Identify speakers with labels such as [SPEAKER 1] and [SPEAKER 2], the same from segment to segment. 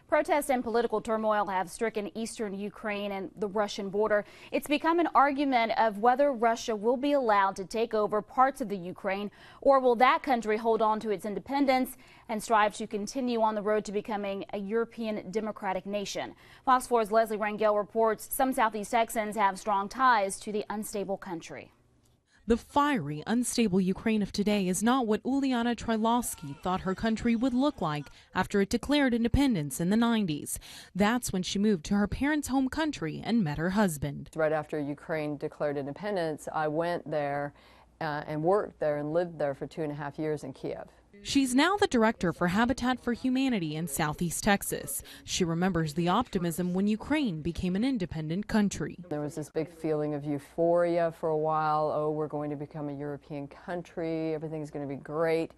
[SPEAKER 1] Protests and political turmoil have stricken eastern Ukraine and the Russian border. It's become an argument of whether Russia will be allowed to take over parts of the Ukraine, or will that country hold on to its independence and strive to continue on the road to becoming a European democratic nation. Fox 4's Leslie Rangel reports some Southeast Texans have strong ties to the unstable country.
[SPEAKER 2] The fiery, unstable Ukraine of today is not what Uliana Trylowsky thought her country would look like after it declared independence in the 90s. That's when she moved to her parents' home country and met her husband.
[SPEAKER 3] Right after Ukraine declared independence, I went there and worked there and lived there for 2.5 years in Kiev.
[SPEAKER 2] She's now the director for Habitat for Humanity in Southeast Texas. She remembers the optimism when Ukraine became an independent country.
[SPEAKER 3] There was this big feeling of euphoria for a while. Oh, we're going to become a European country. Everything's going to be great.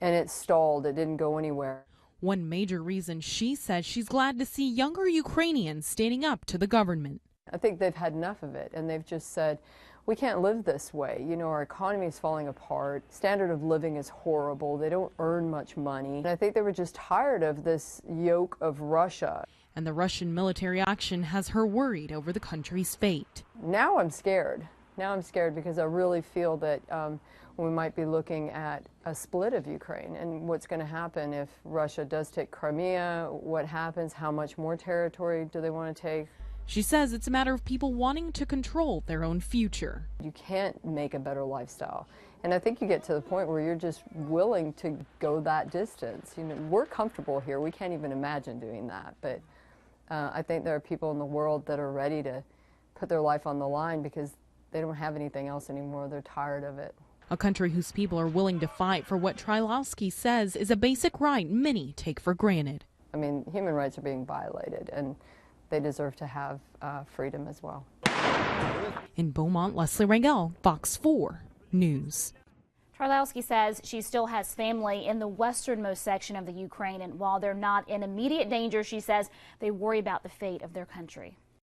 [SPEAKER 3] And it stalled. It didn't go anywhere.
[SPEAKER 2] One major reason she says she's glad to see younger Ukrainians standing up to the government.
[SPEAKER 3] I think they've had enough of it, and they've just said, we can't live this way. You know, our economy is falling apart. Standard of living is horrible. They don't earn much money. And I think they were just tired of this yoke of Russia.
[SPEAKER 2] And the Russian military action has her worried over the country's fate.
[SPEAKER 3] Now I'm scared. Now I'm scared because I really feel that we might be looking at a split of Ukraine. And what's going to happen if Russia does take Crimea? What happens? How much more territory do they want to take?
[SPEAKER 2] She says it's a matter of people wanting to control their own future.
[SPEAKER 3] You can't make a better lifestyle. And I think you get to the point where you're just willing to go that distance. You know, we're comfortable here. We can't even imagine doing that. But I think there are people in the world that are ready to put their life on the line because they don't have anything else anymore. They're tired of it.
[SPEAKER 2] A country whose people are willing to fight for what Trylowsky says is a basic right many take for granted.
[SPEAKER 3] I mean, human rights are being violated, and they deserve to have freedom as well.
[SPEAKER 2] In Beaumont, Leslie Rangel, Fox 4 News.
[SPEAKER 1] Trylowsky says she still has family in the westernmost section of the Ukraine, and while they're not in immediate danger, she says they worry about the fate of their country.